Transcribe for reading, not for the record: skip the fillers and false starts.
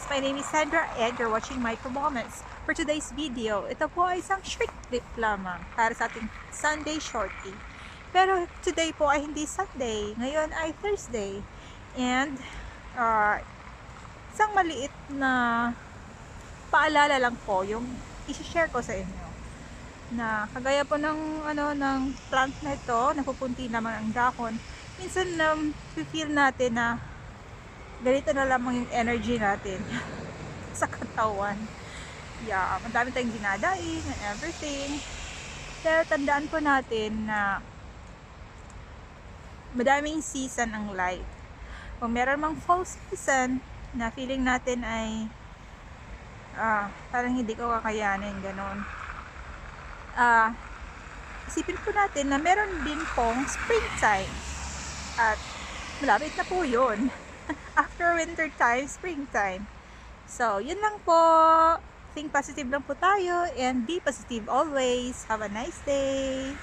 My name is Sandra and you're watching Micro Moments. For today's video, ito po ay isang short clip lamang para sa ating Sunday Shorty. Pero today po ay hindi Sunday, ngayon ay Thursday. And isang maliit na paalala lang po yung i-share ko sa inyo. Na kagaya po ng plant na ito, napupunti naman ang dahon. Minsan feel natin na ganito na lamang yung energy natin sa katawan. Yeah, madami tayong dinadaing and everything. Pero tandaan po natin na madaming season ang life. Kung meron mang fall season na feeling natin ay parang hindi ko kakayanin, ganon. Isipin po natin na meron din pong springtime. At malapit na po yun. After winter time, springtime. So, yun lang po. Think positive lang po tayo and be positive always. Have a nice day.